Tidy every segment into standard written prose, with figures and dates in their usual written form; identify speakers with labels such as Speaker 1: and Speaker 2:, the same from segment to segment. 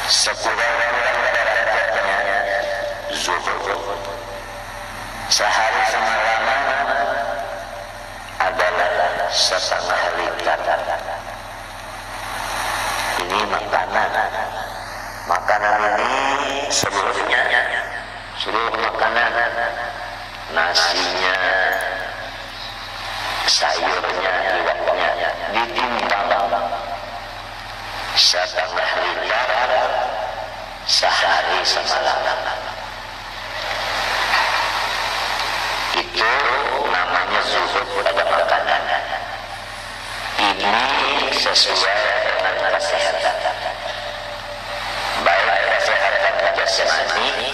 Speaker 1: sekurang-kurangnya derajatnya zuhur. Sehari semalaman adalah setengah liter. Ini makanan ini seluruhnya, seluruh makanan, nasinya, sayurnya, iwaknya ditimbang setengah liter sehari semalam. Itu namanya zuhud pada makanan. Ini sesuai dengan kesehatan, baik kesehatan jasmani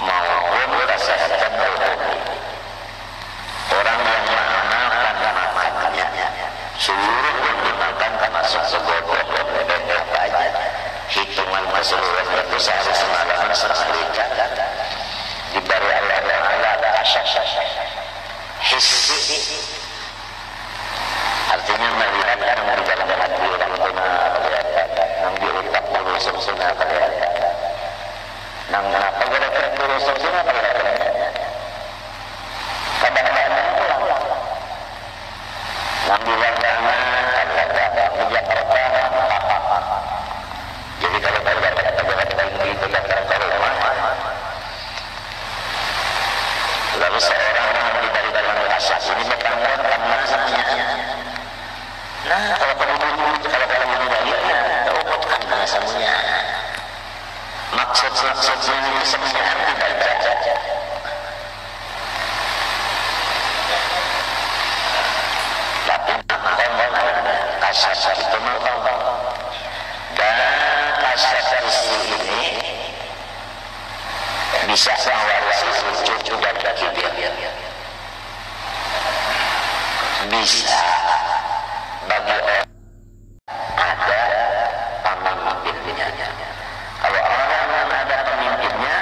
Speaker 1: maupun kesehatan rohani. Orang yang mengamalkan makannya, seluruh yang dimakan termasuk segodok dan apa aja, hitungan keseluruhan itu sehari semalam setengah liter. Diberi Allah Ta'ala hissi, artinya melihat yang di dalam hati orang tengah kelihatan, yang di utak berusaha sunnah kelihatan, yang apa kira-kira berusaha sunnah kelihatan, kadang-kadang yang di wajahnya kelihatan, di Jakarta. Jadi kalau kelihatan tinggi kelihatan keruman, lalu seorang yang dari dalam rasa ini bertanggung karena rasanya. Nah, kalau kamu baliknya, teruputkan rasamunya. Maksudnya kesemuanya dibaca. Tapi kasar itu makan. Dan kasar ini bisa mewarisi sujud dan kibir. Bisa bagi orang ada pemimpinnya. Kalau orang yang ada pemimpinnya,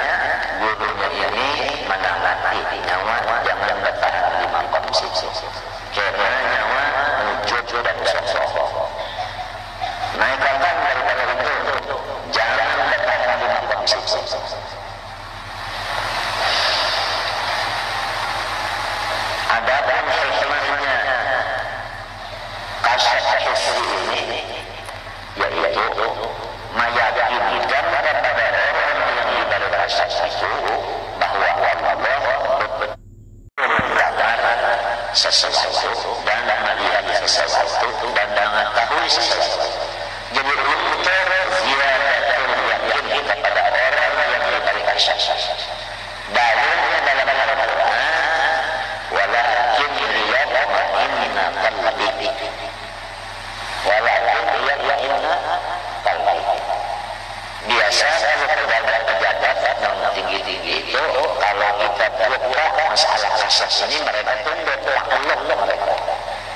Speaker 1: gurunya ini menangani nyawa, jangan bertahan di makom situ. Karena nyawa wujud dan sosok. Naikkan daripada itu, jangan bertahan di makom situ. Ada pun hikmahnya kasar hissi ini, yaitu meyakinkan kepada orang yang diberi kasar itu bahwa Allah mendengar sesuatu dan melihat sesuatu dan mengetahui sesuatu. Jadi untuk ziyadatul yakin kepada orang yang diberi kasar. Dalilnya dalam Al-Quran, walakin liyatma'inna qalbi, walakin liyatma'inna qalbi. Biasa kalau pejabat-pejabat yang tinggi-tinggi itu, kalau kita buka masalah asas ini, mereka tunduk ta'alluq mereka.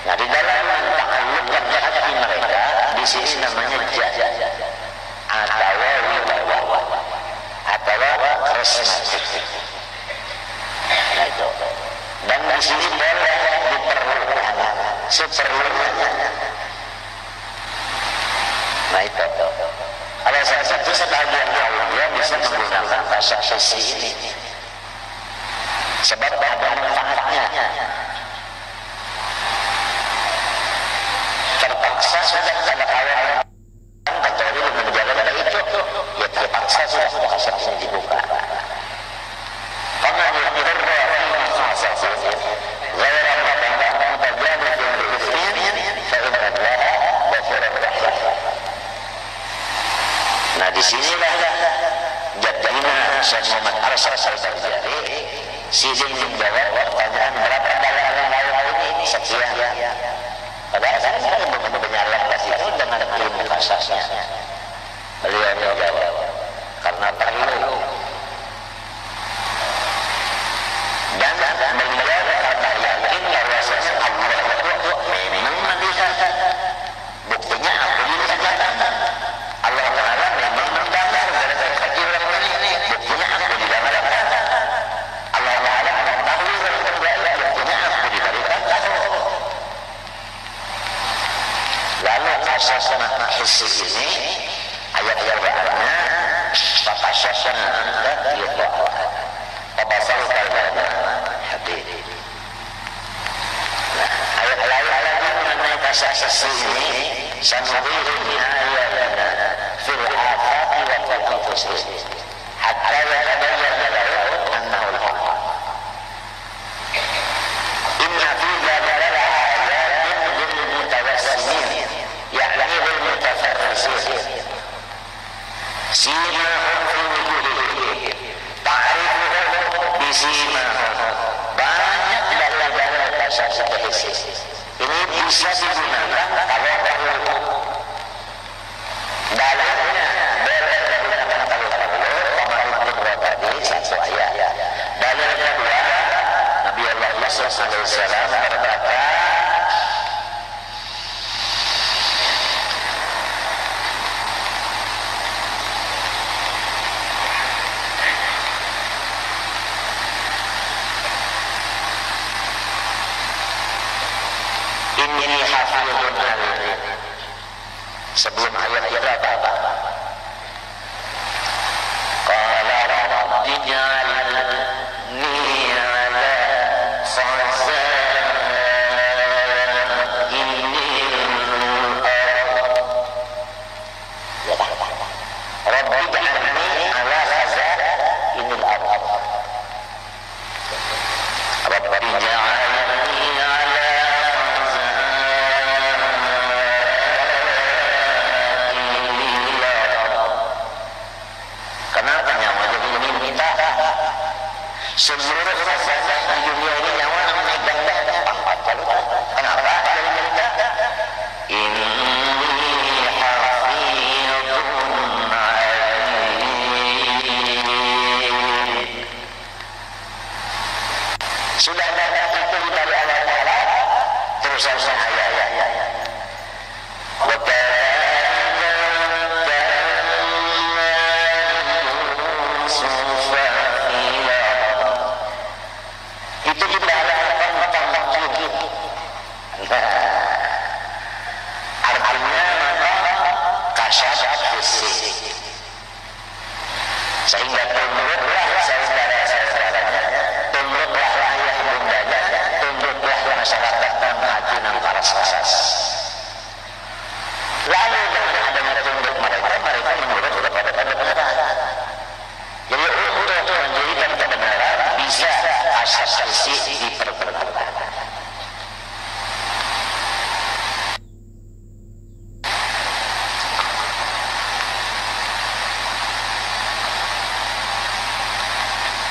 Speaker 1: Nah, di dalam ta'alluq hati mereka, di sini namanya jahad atau wibawa atau resmatik. Nah, itu. Dan di sini boleh diperlukan seperlunya. Nah, itu. Kalau salah satu sebagian kaum dia bisa menggunakan kasar hissi ini, sebab ada manfaatnya. Terpaksa sudah ada awal kecuali menjalankan itu, ya terpaksa sudah kasar ini dibuka. Karena nah, disinilah jadinya Syekh Muhammad Arsyad Al-Barbahari sibuk menjawab pertanyaan berapa dalil yang lain ini sekian. Padahal saya belum menyalam itu dengan ilmu kasarnya. Beliau menjawab karena perlu. Dan beliau kata yakin bahwa Allah itu memang melihat. Buktinya aku dilihat. Allah Ta'ala memang mendengar dari kecil ini. Buktinya aku didengar. Allah Ta'ala mengetahui dari kecil. Buktinya aku diberikan tahu. Lalu kasar hissi ini besi ini sanurihim ayatina fil afaqi wa fi anfusihim hatta yatabayyana lahum annahu al-haq. Inna fi dzalika laayatin lil mutawassimin ya'ni lil mutafarrisin simahum fi wujuhihim ta'rifuhum bisimahum. Banyak dalil-dalil dasar seperti ini bisa digunakan kalau perlu. Dalilnya boleh digunakan kalau perlu. Kemarin kedua tadi satu ayat. Dalil kedua, Nabi Allah Yusuf alaihissalam berkata, ini hafizun alim. Sebelum ayat berapa? Qala rabbi ij'alni ala khazainil ardh. Rabbi ij'alni ala khazainil ardh. Rabbi ij'alni ala seluruh khazanah di dunia ini nyawa memegangnya empat. Kenapa? Inni hafizun alim. Sudah ada itu dari Allah Ta'ala. Terus ayat. Itu juga ada artinya kasyaf fisik, sehingga tunduklah saudara-saudaranya, tunduklah ayah bundanya, tunduklah masyarakat dan hati dan para sahabat. Lalu dengan adanya tunduk mereka menurut kepada kebenaran. Jadi untuk menjadikan kebenaran bisa asas fisik diperkenalkan.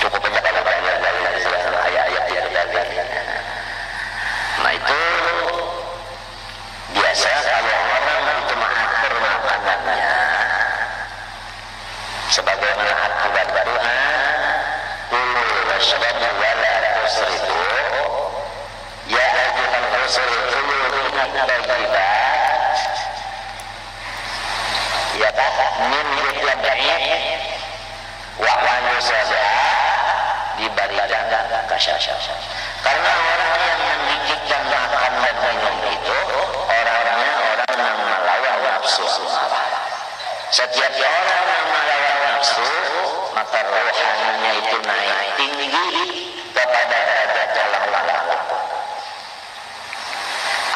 Speaker 1: Cukup banyak ayat-ayat dalil. Nah itu biasa kalau orang itu mengatur makanannya sebagaimana aturan Tuhan, kulu washrabu wala tusrifu, ya ayyuhal rusulu kulu minat thayyibat, ya min yutlabi'in wa wanusada, diberikan kasyaf. Karena orang yang memikirkan makan dan minum itu orangnya orang yang melawan nafsu amarah. Setiap orang yang melawan nafsu, maka rohaninya itu naik tinggi kepada derajat alam malakut.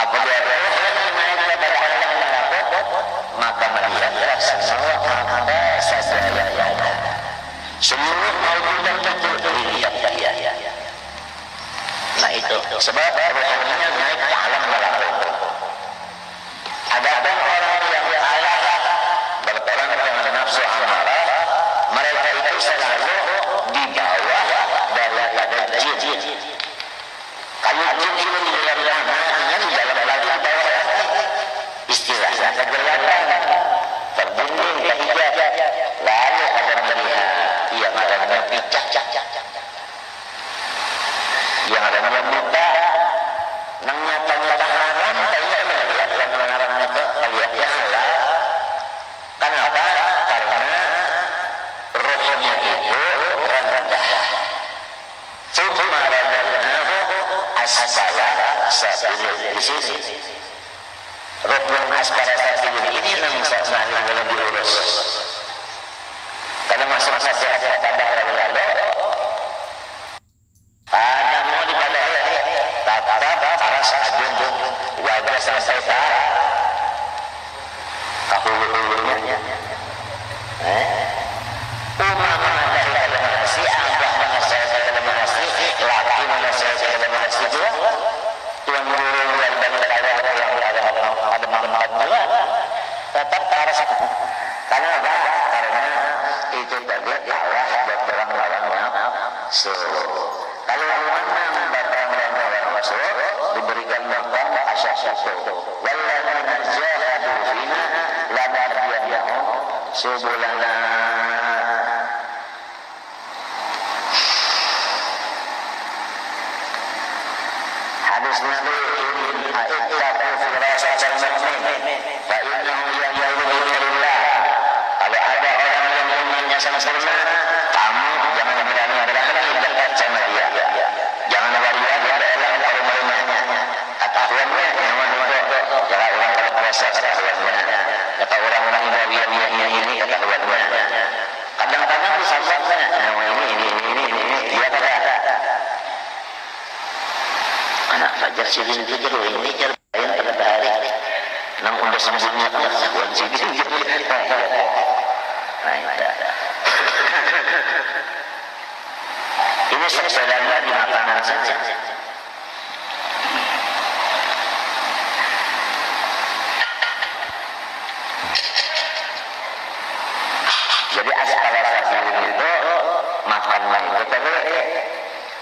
Speaker 1: Apabila rohani naik kepada alam malakut, maka melihatlah semua apa saja yang ada. Seluruh maujudat itu dilihat dia. Nah itu sebab rohaninya naik ke alam malakut. Ada orang yang kalah berperang dengan nafsu amarah, mereka itu selalu di bawah daripada jin. Kalau jin itu di dalam rahmatnya, di dalam lagi di bawah istilahnya kegelapan, terbunuh kehijab, lalu ada melihat yang ada picak, yang ada buta, nang nyata-nyata haram, tanya melihat yang haram itu melihatnya halal. Kenapa? Karena rohnya itu rendah. Summa radadnahu asfala safilin. Di sini roh yang asfala safilin ini yang sangat belum diurus. Karena masa-masa ada pada hari lalu ada mau dipada tatap paras ajung wajah sampai So, kalau mana batang orang masuk diberikan batang asyik-asyik. Walladzina jahadu fina lanahdiyannahum subulana. Hadis Nabi ini ittaqu firasatan mu'min fa innahu yamuru lillah. Kalau ada orang yang imannya sempurna, kamu jangan berani dekat sama dia. Jangan waria dalam rumahnya. Kata tuannya, jangan orang kalau puasa kata tuannya. Kata orang-orang yang waria ini kata tuannya. Kadang-kadang disampaikan, ini dia kata. Anak fajar sini fajar ini jar bayang pada hari. Nang udah sembunyi anak sawan sini. Ini sebenarnya di makanan saja. Jadi askala saking itu makannya itu tadi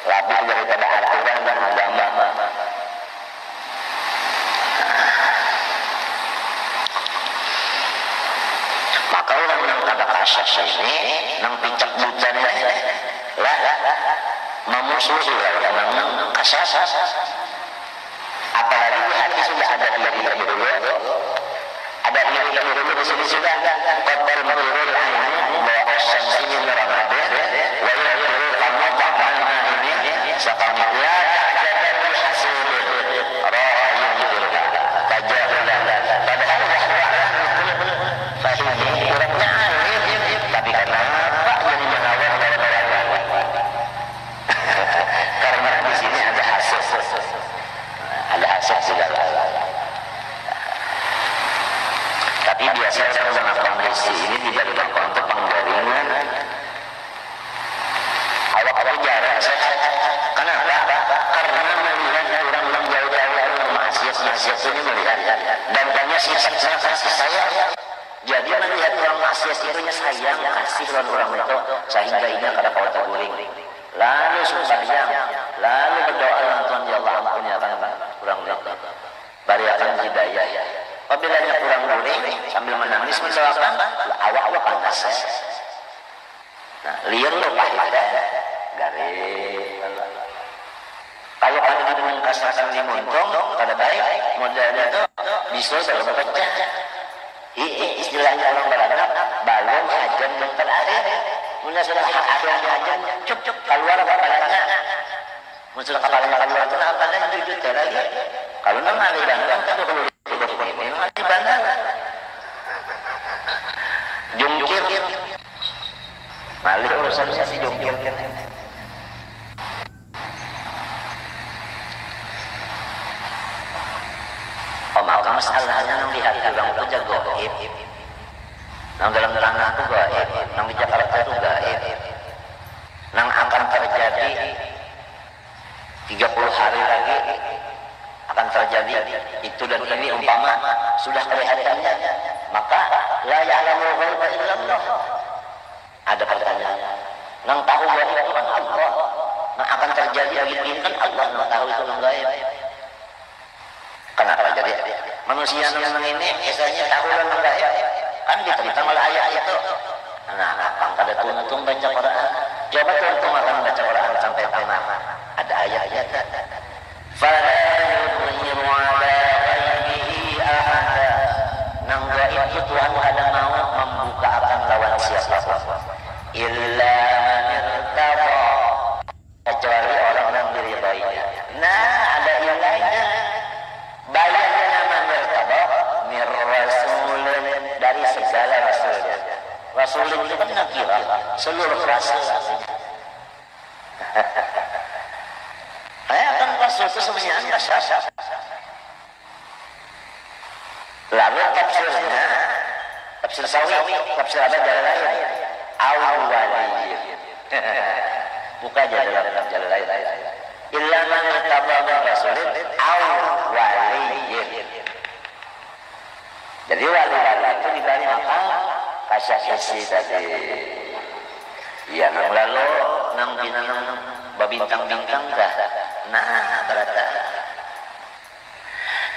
Speaker 1: lebih daripada aturan dan agama. Maka orang yang kada kasas ini nang pincak bucan lah memusuhi orang nang kasas. Apalagi di hati sudah ada iri lebih dulu. Ada iri lebih dulu di sini sudah total menurut bahwa asam sini merangkap wa yaqulu kamu bagaimana ini sakamila ta'jabul hasil ra'ayun dirga tajahulah padahal fahimi kurangnya alim tapi kenapa jadi mengawal karena di sini ada hasil segala. Tapi biasanya dengan kondisi ini tidak dilakukan untuk penggaringan. Awak-awak jarang saya. Kenapa? Karena melihat orang-orang jauh-jauh maksiat ini melihat dan banyak sifat kasih sayang. Jadi melihat orang maksiat itu sayang kasih orang itu sehingga ini kada kau terguling. Lalu sembahyang, lalu berdoa Tuhan ya Allah ampuni akan kurang itu. Berikan hidayah. Apabila dia kurang guling sambil menangis mendoakan, awak-awak panas. Nah, liar lo pahit garis. Kalau ada di mengkasarkan di montong, kada baik, modelnya itu bisa dalam pecah. Istilahnya orang beranak, balon hajan yang terakhir. Mula sudah hajan, cuk keluar kepalanya. Muncul kepalanya keluar itu apa dan jujur lagi. Kalau nang ada bandang kan perlu ini ada bandang. Jungkir. Malik urusannya si jungkir. Oh maka masalahnya nang lihat orang itu jago gaib. Nang dalam neraka itu gaib, nang di Jakarta itu gaib. Nang akan terjadi 30 hari lagi akan terjadi itu dan ini umpama sudah kelihatannya, maka la ya'lamu ghaiba illallah. Ada pertanyaan, nang tahu gaib kan Allah, nang akan terjadi begini kan Allah nang tahu itu nang gaib. Kenapa jadi manusia nang ini biasanya tahu nang gaib kan dicerita oleh ayat itu. Nah, apa kada tuntung baca Quran? Coba tuntung akan baca Quran sampai tamat. Ada ayat-ayat. Fala yudhiru ala ghaibihi ahada. Nang gaib itu Tuhan ada mau membuka akan lawan siapa. Illa man irtada. Kecuali orang yang diridainya. Nah, ada yang lainnya. Bayarnya nama irtada mir rasulin dari segala rasulnya. Rasulin itu kan nakira seluruh rasul. Akan rasul itu sebenarnya anda syasya. Lalu tafsirnya, tafsir sawi, tafsir ada jalan lain. Awwaliyyin. Buka aja dalam jalan lain. Illa man irtaba min rasulin awwaliyyin. Jadi wali-wali itu diberi maka kasyasi tadi. Ya, lalu nang pinanang babintang-bintang dah. Nah, berata.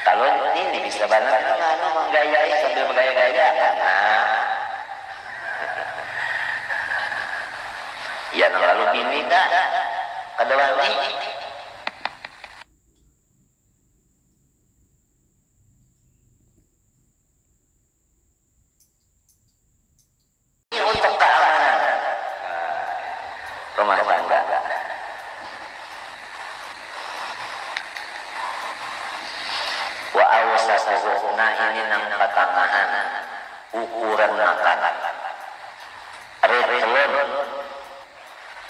Speaker 1: Kalau ini bisa banget menggayai sambil menggaya-gaya. Nah, ya nang lalu bini dah kadawati. Untuk keamanan rumah tangga. Wa awsatuhu, nah ini nang katangahan ukuran makan. Rilun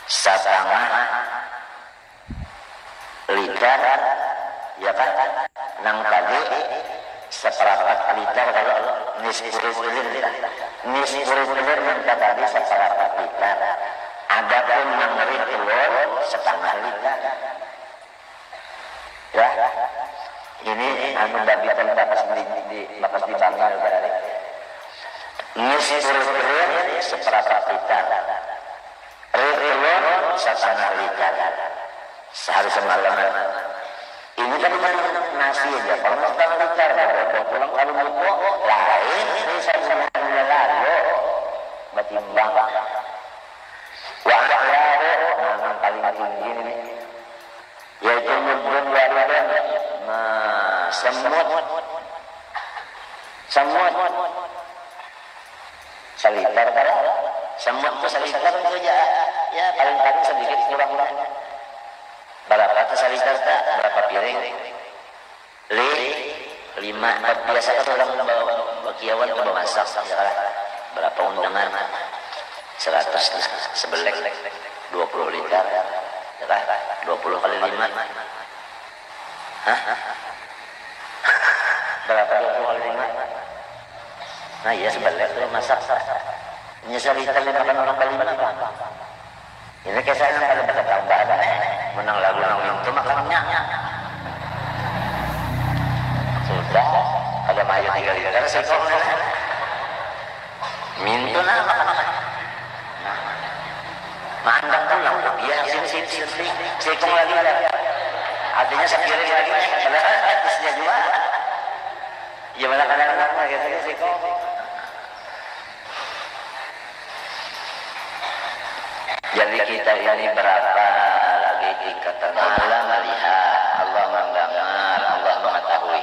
Speaker 1: satengah liter, ya kan? Nang tadi seperempat liter kalau nisfurulir yang tadi seperempat liter. Adapun yang rilun setengah liter. Ya, ini anu babitan bakas di Bangil berarti. Nisfurulir seperempat liter. Rilun setengah liter. Sehari semalam. Ini kan nasi aja. Kalau setengah liter, kalau pulang kalau buku lain, ini saya semuanya lalu batimbang. Wa'alaru, yang paling tinggi ini, yaitu mudun waridan. Nah, semut seliter kan? Semut itu seliter itu ya paling-paling sedikit kurang. Berapa itu seliter tak? Berapa piring? 5. Biasa kan orang bawa bakiawan ke bawa masak. Berapa undangan? 100 sebelek 20 liter. 20 kali 5. Hah? Berapa 20 kali 5? Nah iya sebelek itu masak. Nyesal liter makan orang kali 5. Ini kayak saya kalau dapat tambahan menang lagu nang itu makannya. Sudah ada mayu 3 liter sekong. Mintu nah makan. Mandang pulang, dia sini sekong lagi. Artinya sekali lagi padahal atasnya juga. Ya malah kadang-kadang gitu sekong. Jadi kita ini berapa lagi ikatan Allah melihat, Allah mendengar, Allah mengetahui.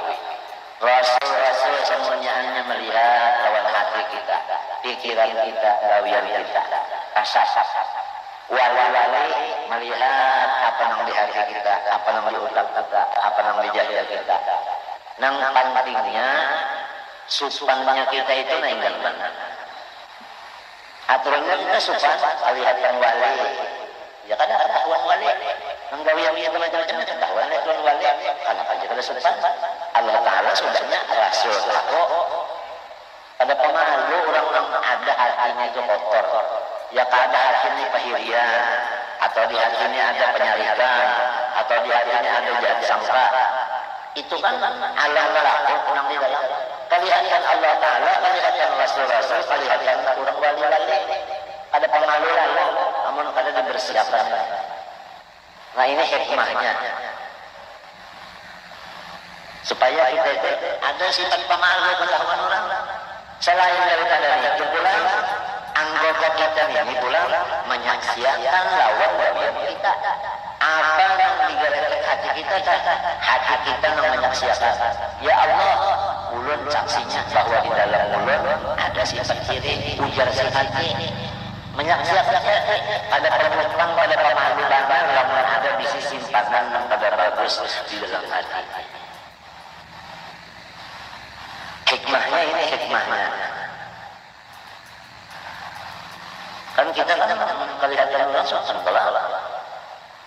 Speaker 1: Rasul-rasul semuanya hanya melihat lawan hati kita, pikiran kita, gawian kita, rasa. Wali-wali melihat apa yang di hati kita, apa yang di otak kita, apa yang di jahil kita. Nang pentingnya supannya kita itu nainggal benar. Aturannya kita supan kelihatan wali. Ya kan ada ketahuan wali. Menggawian itu macam-macam ketahuan tuan wali. Kalau aja kada supan. Allah Taala sudahnya Rasul aku. Pada pemalu orang-orang ada hatinya itu kotor. Ya kada hatinya pahirian, atau di hatinya ada penyarikan, atau di hatinya ada jahat sangka. Itu kan Allah laku orang di dalam. Kelihatan Allah Ta'ala, kelihatan Rasul-Rasul, kelihatan orang wali-wali. Ada pemalu lalu, namun ada dibersiapkan. Nah ini hikmahnya. Supaya kita itu ada sifat pemalu ketahuan orang. Selain daripada itu pula, anggota kita ini pula menyaksikan lawan bagian kita. Apa yang digerak hati kita? Hati kita yang menyaksikan. Ya Allah, ulun saksinya bahwa di dalam ulun ada sifat kiri, ujar si hati. Menyaksikan pada permukaan, pada pemahaman lamun ada bisi simpanan pada bagus di dalam hati. Hikmahnya ini hikmahnya. Kan kita kan kelihatan orang soal pelala.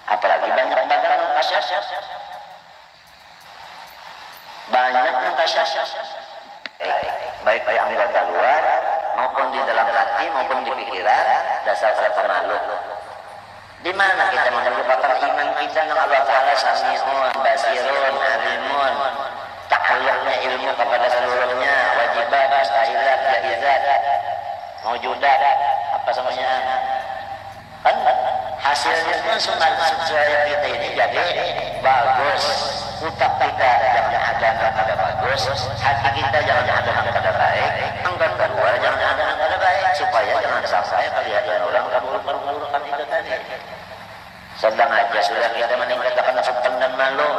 Speaker 1: Apalagi banyak yang kasyaf. Banyak yang kasyaf. Baik anggota luar maupun di dalam hati maupun di pikiran dasar pemalu. Di mana kita melupakan iman kita dengan Allah Taala Sami'un, Basirun, Alimun, ta'alluqnya ilmu kepada seluruhnya, wajibat, mustahilat, jaizat, maujudat, apa semuanya. Kan hasilnya pun supaya kita ini jadi bagus, utak kita jangan ada pada bagus, hati kita jangan ada pada baik, angkat kedua jangan ada pada baik, supaya jangan sampai kelihatan orang keburukan itu tadi. Sedang aja sudah kita meningkatkan sopan dan malu.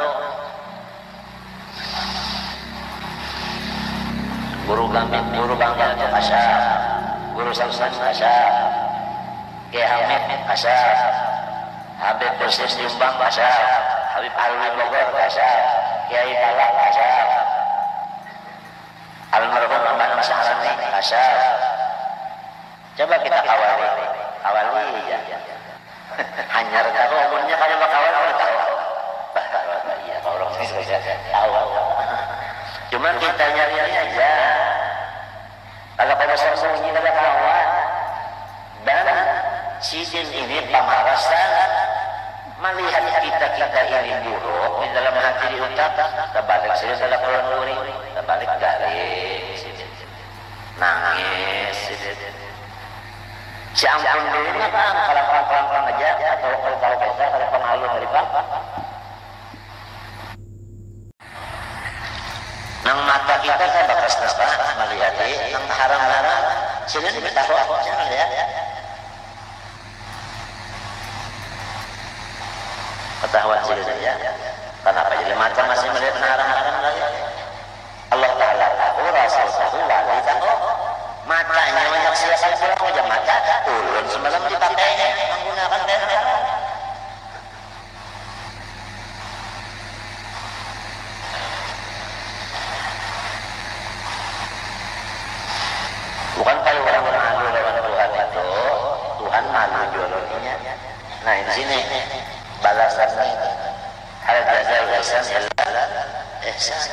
Speaker 1: Guru bangga itu asyaf, guru Samsan asyaf, Kiai Hamid asyaf, Habib Kursis Jombang asyaf, Habib Alwi Bogor asyaf, Kiai Talak asyaf, almarhum Abang Sahrani asyaf. Coba kita awali ya. Hanya tahu umurnya kalau bakawal orang tahu. Iya, orang bisa tahu. Cuma kita nyari aja. Kalau kamu sembunyi pada kawan dan sidin ini pamarasan melihat kita ini buruk di dalam hati di utak, terbalik saja dalam kolon uring, terbalik garis, nangis. Si ampun dulu kan kalau aja atau kalau kita kalau pemalu dari bapak. Nang mata kita kan bakas napa melihat nang haram-haram sini kita tahu jangan lihat ketahuan sini ya. Kenapa jadi mata masih melihat haram-haram lagi? Allah Taala tahu, Rasul tahu, wali tahu. Matanya menyaksikan pulang aja mata ulun semalam dipakainya menggunakan haram. Bukan kalau orang malu lawan Tuhan itu, Tuhan malu jualnya. Nah di sini balasannya hal jazal ihsan illa ihsan.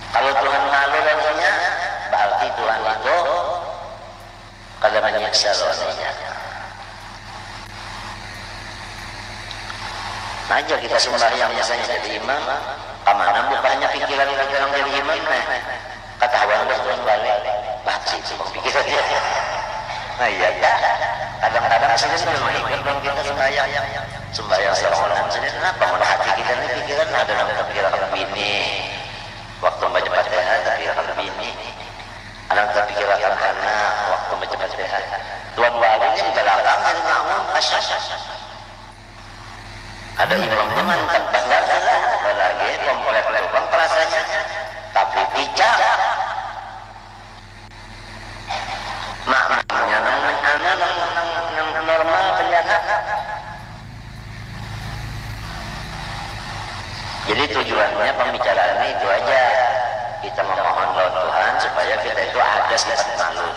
Speaker 1: Kalau Tuhan malu lawannya, berarti Tuhan itu kada menyiksa lawannya. Nah aja kita sembahyang biasanya jadi imam, kemana bukannya pikiran-pikiran jadi imam ketahuan Tuhan balik. Baca itu pikirannya. Nah iya ya. Kadang-kadang saya sudah mengingat dong kita sembahyang seorang sendiri. Kenapa? Pada hati kita ini pikiran ada namanya pikiran bini. Waktu baca Fatihah pikiran bini. Ada pikiran anak. Waktu baca Fatihah. Tuan walinya di belakang dari makmum asyas. Ada imamnya mantap banget. Apalagi komplek lubang perasaannya. Tapi bijak. Maknanya nang normal ternyata. Jadi tujuannya pembicaraan itu aja. Kita memohon lawan Tuhan supaya kita itu ada sifat malu.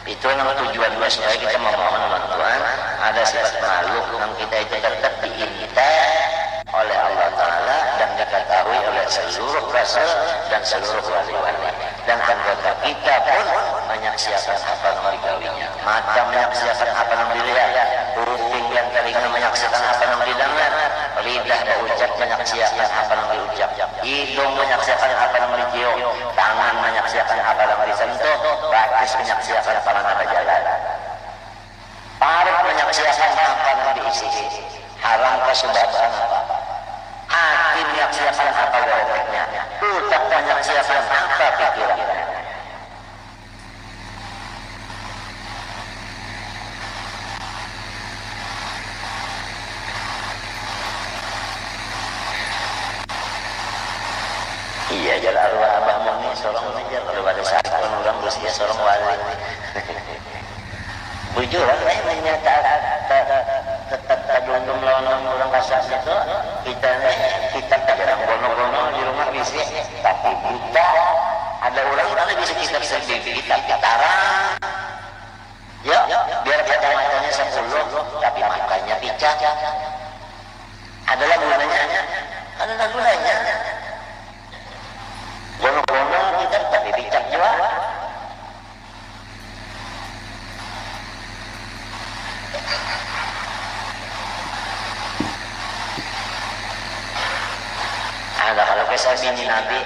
Speaker 1: Itu yang tujuannya supaya kita memohon lawan Tuhan ada sifat malu yang kita itu tetap diintai oleh Allah Ta'ala dan diketahui oleh seluruh rasul dan seluruh wali-wali. Dan anggota kita pun menyaksikan apa yang digawinya. Mata menyaksikan apa yang dilihat, kuping dan telinga menyaksikan apa yang didengar, lidah berucap menyaksikan apa yang diucap, hidung menyaksikan apa yang dicium, tangan menyaksikan apa yang disentuh, batis menyaksikan apa yang berjalan, paru menyaksikan apa yang diisi, haram kesebabkan apa, hati menyaksikan apa geraknya, utak menyaksikan apa pikirannya. Iya, jalan arwah abah moni sorong aja kalau ada satu orang berusia sorong wali. Bujuran lainnya tak belum lawan orang kasar itu kita jarang bono-bono di rumah bisa, tapi kita ada orang bisa kita sendiri kita tarang. Ya, biar kacamata 10 tapi matanya picak. Adalah gunanya, adalah gunanya. Bono-bono kita tapi bijak juga. Ada kalau kisah bini Nabi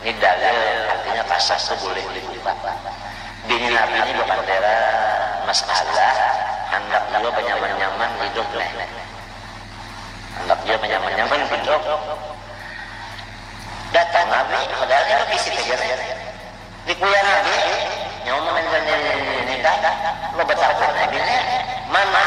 Speaker 1: ini dalil artinya kasas itu boleh dibuka. Bini Nabi ini bukan masalah hendak juga benyaman-nyaman hidup lah. Anggap dia benyaman-nyaman hidup. Datang Nabi, padahal dia bisi tegar. Dikuya Nabi, nyawa mengenai nikah, lo betapa Nabi nya, mana